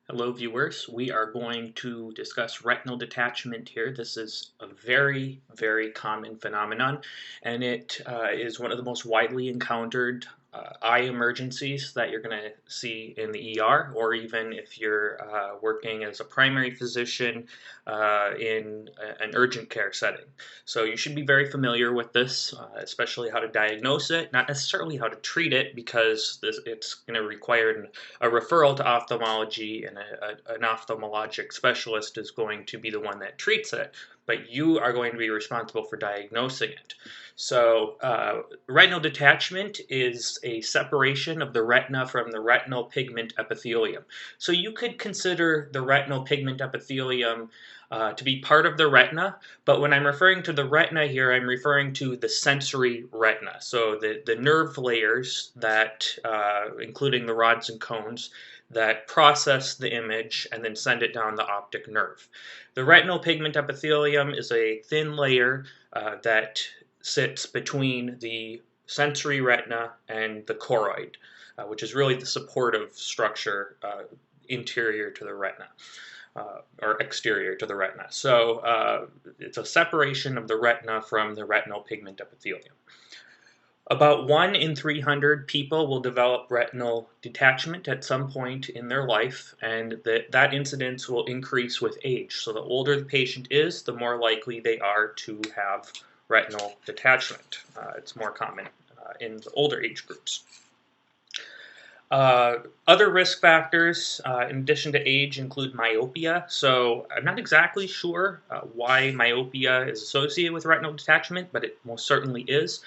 Hello viewers, we are going to discuss retinal detachment here. This is a very, very common phenomenon, and it is one of the most widely encountered eye emergencies that you're going to see in the ER, or even if you're working as a primary physician in an urgent care setting. So you should be very familiar with this, especially how to diagnose it, not necessarily how to treat it, because it's going to require a referral to ophthalmology, and an ophthalmologic specialist is going to be the one that treats it, but you are going to be responsible for diagnosing it. So retinal detachment is a separation of the retina from the retinal pigment epithelium. So you could consider the retinal pigment epithelium to be part of the retina, but when I'm referring to the retina here, I'm referring to the sensory retina. So the nerve layers that, including the rods and cones, that process the image and then send it down the optic nerve. The retinal pigment epithelium is a thin layer that sits between the sensory retina and the choroid, which is really the supportive structure interior to the retina. Or exterior to the retina. So it's a separation of the retina from the retinal pigment epithelium. About 1 in 300 people will develop retinal detachment at some point in their life, and that incidence will increase with age. So the older the patient is, the more likely they are to have retinal detachment. It's more common in the older age groups. Other risk factors, in addition to age, include myopia. So I'm not exactly sure why myopia is associated with retinal detachment, but it most certainly is.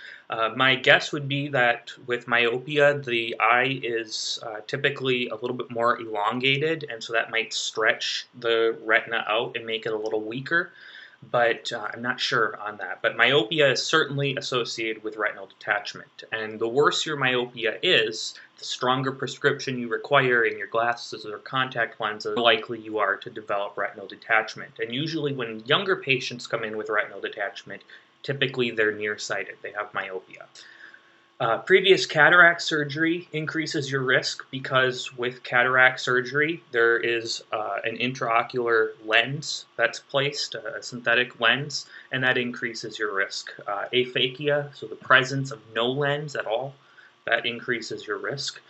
My guess would be that with myopia, the eye is typically a little bit more elongated, and so that might stretch the retina out and make it a little weaker. But I'm not sure on that. But myopia is certainly associated with retinal detachment. And the worse your myopia is, the stronger prescription you require in your glasses or contact lenses, the more likely you are to develop retinal detachment. And usually when younger patients come in with retinal detachment, typically they're nearsighted. They have myopia. Previous cataract surgery increases your risk because with cataract surgery, there is an intraocular lens that's placed, a synthetic lens, and that increases your risk. Aphakia, so the presence of no lens at all, that increases your risk.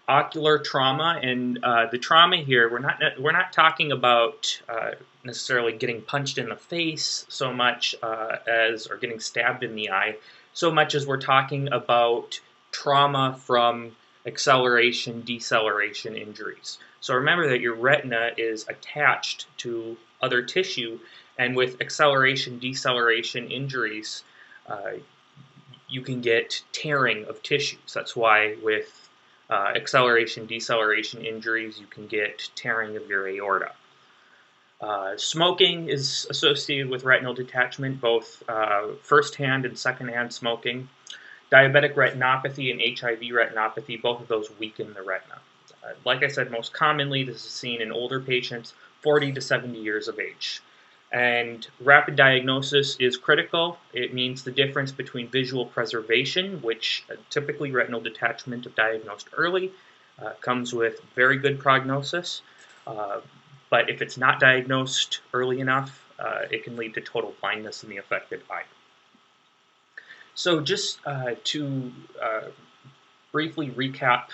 Ocular trauma, and the trauma here, we're not talking about necessarily getting punched in the face so much as, or getting stabbed in the eye, so much as we're talking about trauma from acceleration, deceleration injuries. So remember that your retina is attached to other tissue, and with acceleration, deceleration injuries, you can get tearing of tissues. That's why with acceleration, deceleration injuries, you can get tearing of your aorta. Smoking is associated with retinal detachment, both first-hand and second-hand smoking. Diabetic retinopathy and HIV retinopathy, both of those weaken the retina. Like I said, most commonly this is seen in older patients, 40 to 70 years of age. And rapid diagnosis is critical. It means the difference between visual preservation, which typically retinal detachment, if diagnosed early, comes with very good prognosis. But if it's not diagnosed early enough, it can lead to total blindness in the affected eye. So just to briefly recap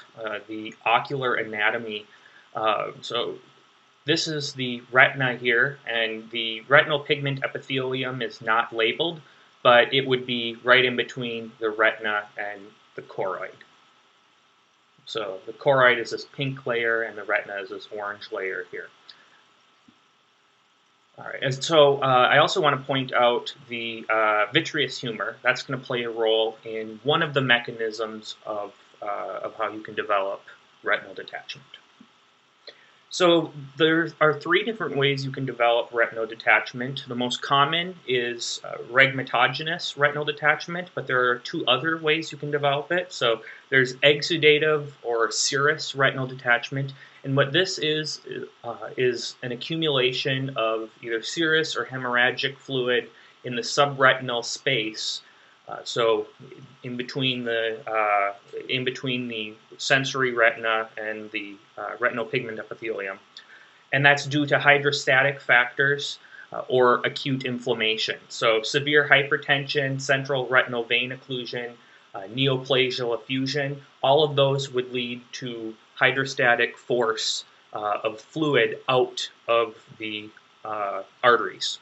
the ocular anatomy, so this is the retina here, and the retinal pigment epithelium is not labeled, but it would be right in between the retina and the choroid. So the choroid is this pink layer, and the retina is this orange layer here. All right, and so I also want to point out the vitreous humor. That's going to play a role in one of the mechanisms of how you can develop retinal detachment. So there are 3 different ways you can develop retinal detachment. The most common is rhegmatogenous retinal detachment, but there are 2 other ways you can develop it. So there's exudative or serous retinal detachment, and what this is an accumulation of either serous or hemorrhagic fluid in the subretinal space. So in between the sensory retina and the retinal pigment epithelium. and that's due to hydrostatic factors or acute inflammation. So severe hypertension, central retinal vein occlusion, neoplasial effusion, all of those would lead to hydrostatic force of fluid out of the arteries.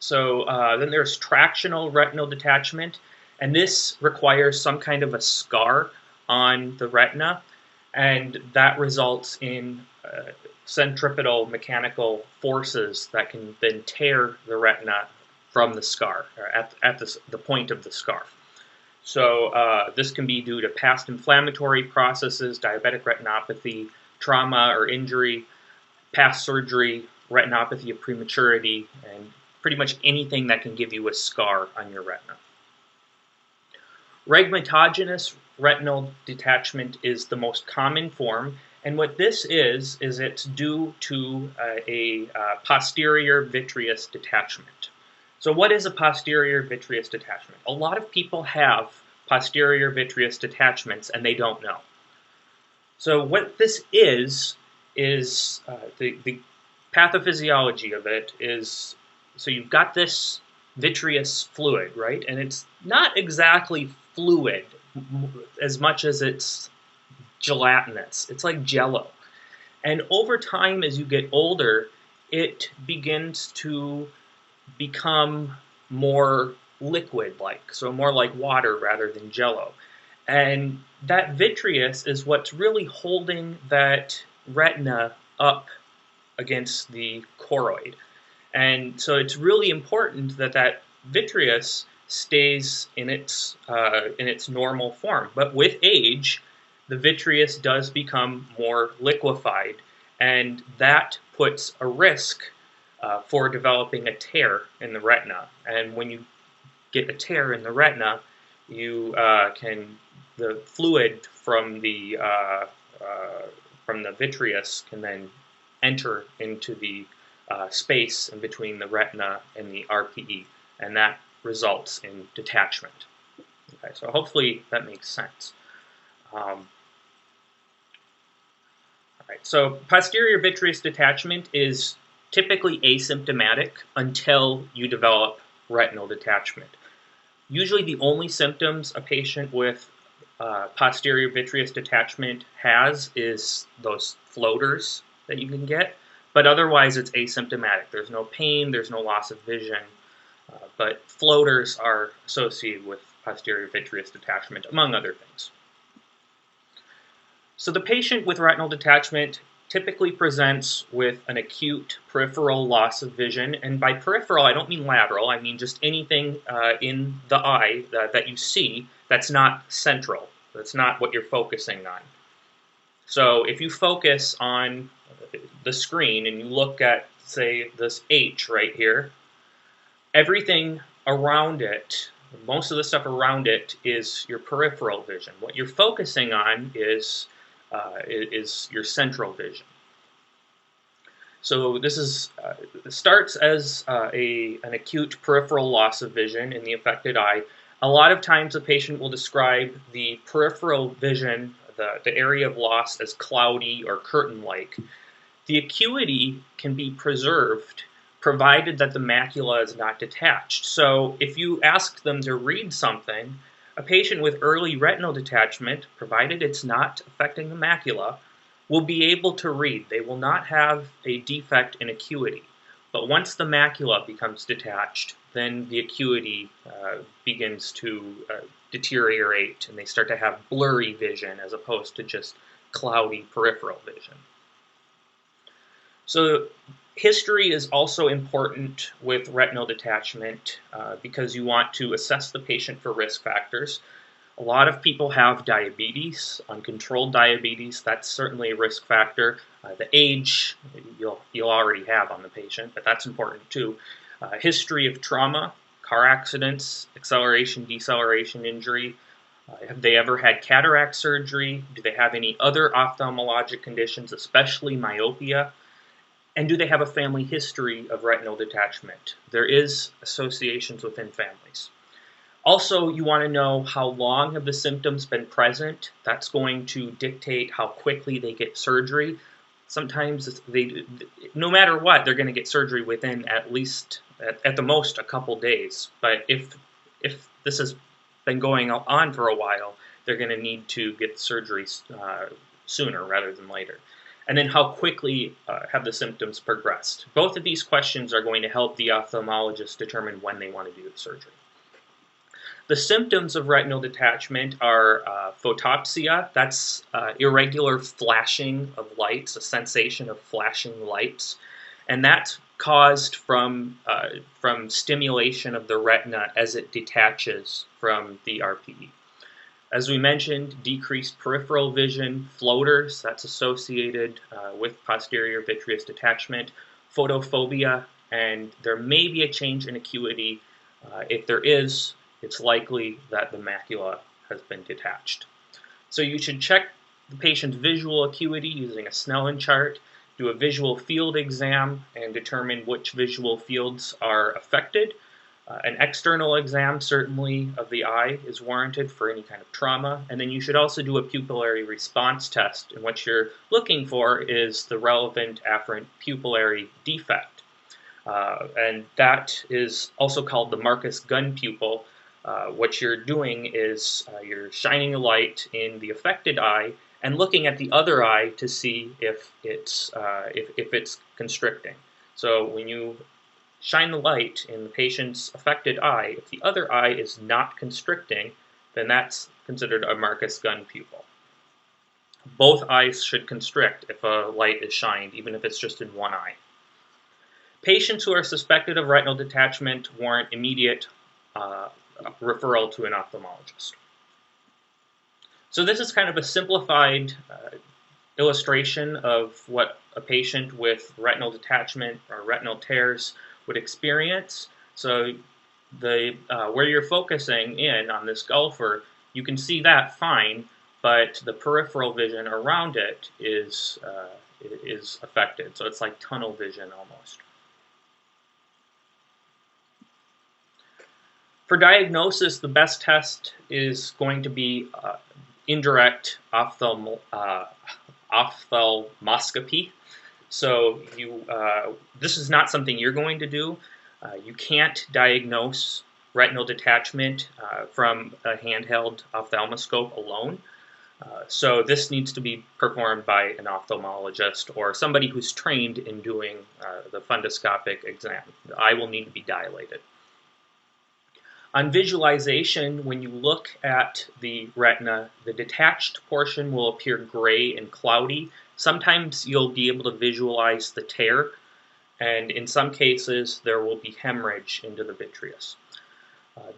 Then there's tractional retinal detachment, and this requires some kind of a scar on the retina, and that results in centripetal mechanical forces that can then tear the retina from the scar, or at the point of the scar. So this can be due to past inflammatory processes, diabetic retinopathy, trauma or injury, past surgery, retinopathy of prematurity, and pretty much anything that can give you a scar on your retina. Rhegmatogenous retinal detachment is the most common form, and what this is it's due to a posterior vitreous detachment. So what is a posterior vitreous detachment? A lot of people have posterior vitreous detachments and they don't know. So what this is the pathophysiology of it is, so you've got this vitreous fluid, right? And it's not exactly fluid as much as it's gelatinous. It's like jello. And over time, as you get older, it begins to become more liquid-like, so more like water rather than jello. And that vitreous is what's really holding that retina up against the choroid. And so it's really important that that vitreous stays in its normal form. But with age, the vitreous does become more liquefied, and that puts a risk for developing a tear in the retina. And when you get a tear in the retina, you the fluid from the vitreous can then enter into the space in between the retina and the RPE, and that results in detachment. Okay, so hopefully that makes sense. All right, so posterior vitreous detachment is typically asymptomatic until you develop retinal detachment. Usually the only symptoms a patient with posterior vitreous detachment has is those floaters that you can get, but otherwise it's asymptomatic. There's no pain, there's no loss of vision, but floaters are associated with posterior vitreous detachment, among other things. So the patient with retinal detachment typically presents with an acute peripheral loss of vision, and by peripheral I don't mean lateral, I mean just anything in the eye that you see that's not central, that's not what you're focusing on. So if you focus on the screen and you look at, say, this H right here, everything around it, most of the stuff around it is your peripheral vision. What you're focusing on is your central vision. So this starts as an acute peripheral loss of vision in the affected eye. A lot of times a patient will describe the peripheral vision, the area of loss, as cloudy or curtain-like. The acuity can be preserved provided that the macula is not detached. So if you ask them to read something, a patient with early retinal detachment, provided it's not affecting the macula, will be able to read. They will not have a defect in acuity. But once the macula becomes detached, then the acuity begins to deteriorate, and they start to have blurry vision as opposed to just cloudy peripheral vision. So history is also important with retinal detachment because you want to assess the patient for risk factors. A lot of people have diabetes, uncontrolled diabetes. That's certainly a risk factor. The age you'll already have on the patient, but that's important too. History of trauma, car accidents, acceleration, deceleration injury. Have they ever had cataract surgery? Do they have any other ophthalmologic conditions, especially myopia? And do they have a family history of retinal detachment? There is associations within families. Also, you want to know how long have the symptoms been present. That's going to dictate how quickly they get surgery. sometimes no matter what, they're going to get surgery within at least, at the most, a couple days. But if this has been going on for a while, they're going to need to get surgery sooner rather than later. And then how quickly have the symptoms progressed? Both of these questions are going to help the ophthalmologist determine when they want to do the surgery. The symptoms of retinal detachment are photopsia, that's irregular flashing of lights, a sensation of flashing lights, and that's caused from stimulation of the retina as it detaches from the RPE. As we mentioned, decreased peripheral vision, floaters, that's associated with posterior vitreous detachment, photophobia, and there may be a change in acuity. If there is, it's likely that the macula has been detached. So you should check the patient's visual acuity using a Snellen chart, do a visual field exam, and determine which visual fields are affected. An external exam, certainly, of the eye is warranted for any kind of trauma. And then you should also do a pupillary response test, and what you're looking for is the relevant afferent pupillary defect. And that is also called the Marcus gun pupil. What you're doing is you're shining a light in the affected eye and looking at the other eye to see if it's constricting. So when you shine the light in the patient's affected eye, if the other eye is not constricting, then that's considered a Marcus gun pupil. Both eyes should constrict if a light is shined, even if it's just in one eye. Patients who are suspected of retinal detachment warrant immediate referral to an ophthalmologist. So this is kind of a simplified illustration of what a patient with retinal detachment or retinal tears would experience. So where you're focusing in on this golfer, you can see that fine, but the peripheral vision around it is affected. So it's like tunnel vision almost. For diagnosis, the best test is going to be indirect ophthalmoscopy. So this is not something you're going to do. You can't diagnose retinal detachment from a handheld ophthalmoscope alone. So this needs to be performed by an ophthalmologist or somebody who's trained in doing the fundoscopic exam. The eye will need to be dilated. On visualization, when you look at the retina, the detached portion will appear gray and cloudy. Sometimes you'll be able to visualize the tear, and in some cases there will be hemorrhage into the vitreous.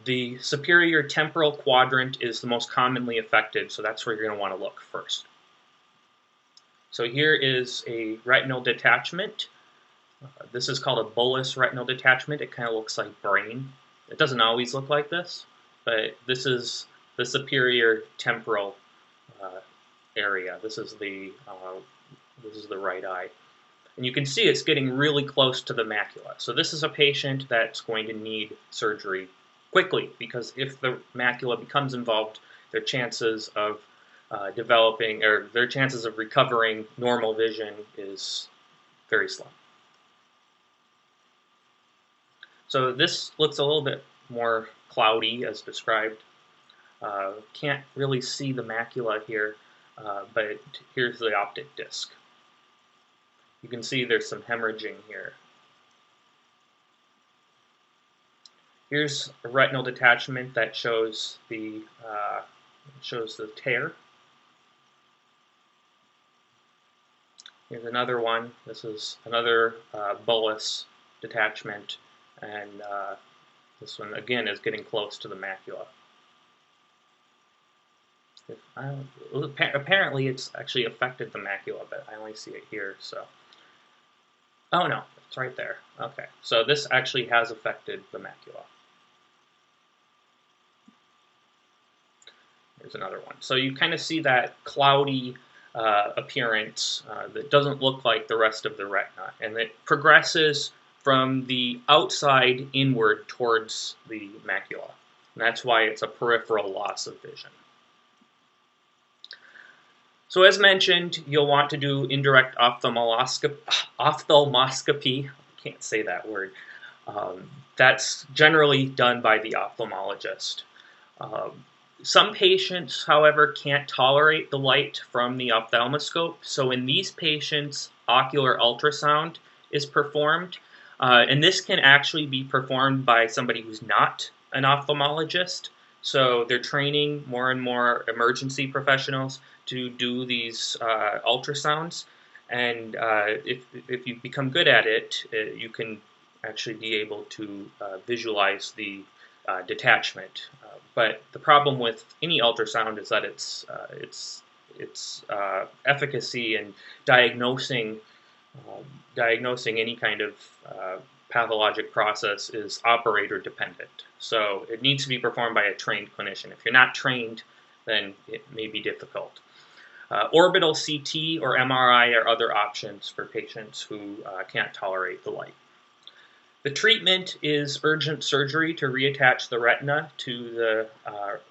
The superior temporal quadrant is the most commonly affected, so that's where you're going to want to look first. So here is a retinal detachment. This is called a bullous retinal detachment. It kind of looks like brain. It doesn't always look like this, but this is the superior temporal area. This is the right eye. And you can see it's getting really close to the macula. So this is a patient that's going to need surgery quickly, because if the macula becomes involved, their chances of their chances of recovering normal vision is very slim. So this looks a little bit more cloudy as described. Can't really see the macula here, but here's the optic disc. You can see there's some hemorrhaging here. Here's a retinal detachment that shows the tear. Here's another one. This is another bullous detachment. And this one, again, is getting close to the macula. Apparently, it's actually affected the macula, but I only see it here, so. Oh, no, it's right there. Okay, so this actually has affected the macula. Here's another one. So you kind of see that cloudy appearance that doesn't look like the rest of the retina, and it progresses from the outside inward towards the macula. And that's why it's a peripheral loss of vision. So as mentioned, you'll want to do indirect ophthalmoscopy. I can't say that word. That's generally done by the ophthalmologist. Um, some patients, however, can't tolerate the light from the ophthalmoscope. So in these patients, ocular ultrasound is performed. And this can actually be performed by somebody who's not an ophthalmologist. So they're training more and more emergency professionals to do these ultrasounds. And if you become good at it, you can actually be able to visualize the detachment. But the problem with any ultrasound is that its efficacy in diagnosing diagnosing any kind of pathologic process is operator dependent. So it needs to be performed by a trained clinician. If you're not trained, then it may be difficult. Orbital CT or MRI are other options for patients who can't tolerate the light. The treatment is urgent surgery to reattach the retina to the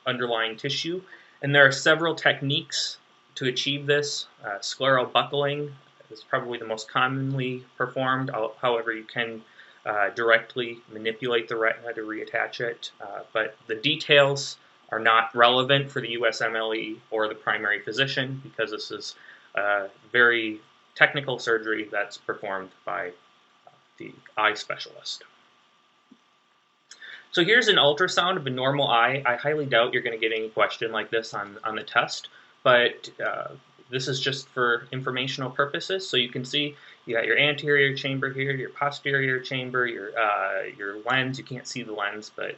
underlying tissue, and there are several techniques to achieve this. Scleral buckling is probably the most commonly performed. However, you can directly manipulate the retina to reattach it, but the details are not relevant for the USMLE or the primary physician because this is a very technical surgery that's performed by the eye specialist. So here's an ultrasound of a normal eye. I highly doubt you're going to get any question like this on the test, but this is just for informational purposes. So you can see you got your anterior chamber here, your posterior chamber, your lens. You can't see the lens, but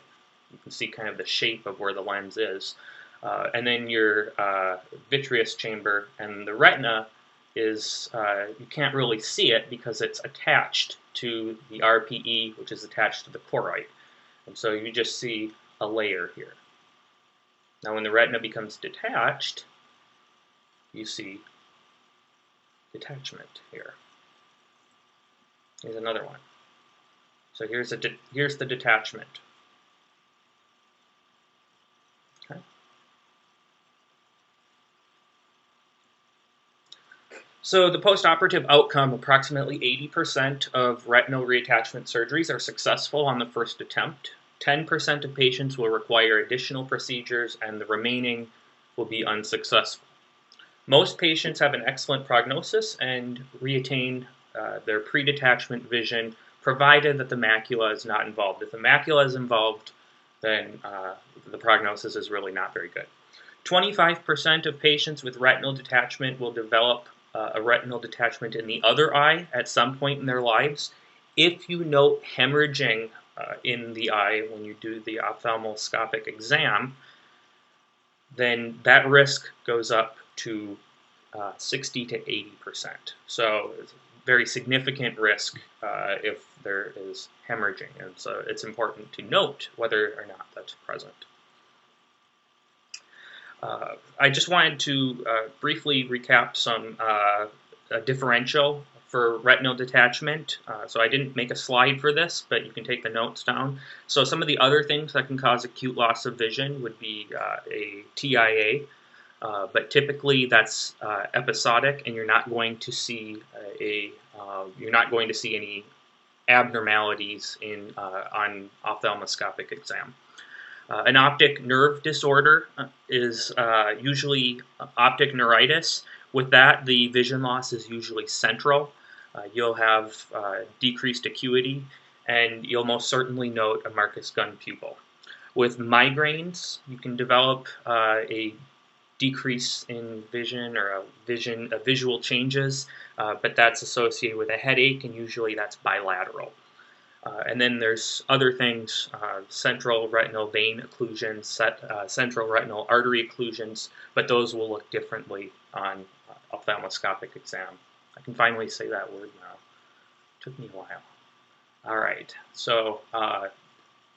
you can see kind of the shape of where the lens is. And then your vitreous chamber, and the retina is, you can't really see it because it's attached to the RPE, which is attached to the choroid. And so you just see a layer here. Now when the retina becomes detached, you see detachment here. Here's another one. So here's the detachment. Okay. So the postoperative outcome, approximately 80% of retinal reattachment surgeries are successful on the first attempt. 10% of patients will require additional procedures, and the remaining will be unsuccessful. Most patients have an excellent prognosis and reattain their pre-detachment vision, provided that the macula is not involved. If the macula is involved, then the prognosis is really not very good. 25% of patients with retinal detachment will develop a retinal detachment in the other eye at some point in their lives. If you note hemorrhaging in the eye when you do the ophthalmoscopic exam, then that risk goes up to 60 to 80%. So it's a very significant risk if there is hemorrhaging, and so it's important to note whether or not that's present. I just wanted to briefly recap some differential for retinal detachment. So I didn't make a slide for this, but you can take the notes down. So some of the other things that can cause acute loss of vision would be a TIA, but typically that's episodic, and you're not going to see any abnormalities on ophthalmoscopic exam. An optic nerve disorder is usually optic neuritis. With that, the vision loss is usually central. You'll have decreased acuity, and you'll most certainly note a Marcus gun pupil. With migraines, you can develop a decrease in vision or visual changes, but that's associated with a headache, and usually that's bilateral. And then there's other things, central retinal vein occlusions, central retinal artery occlusions, but those will look differently on ophthalmoscopic exam. I can finally say that word now. It took me a while. All right, so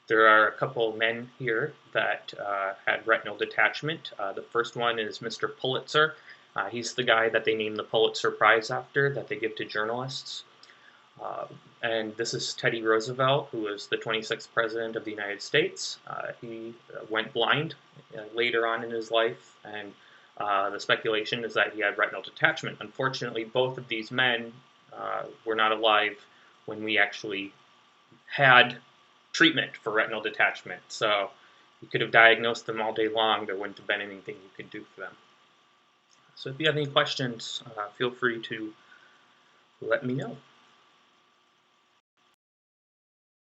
there are a couple men here that had retinal detachment. The first one is Mr. Pulitzer. He's the guy that they named the Pulitzer Prize after, that they give to journalists. And this is Teddy Roosevelt, who was the 26th President of the United States. He went blind later on in his life, and The speculation is that he had retinal detachment. Unfortunately, both of these men were not alive when we actually had treatment for retinal detachment. So you could have diagnosed them all day long. There wouldn't have been anything you could do for them. So if you have any questions, feel free to let me know.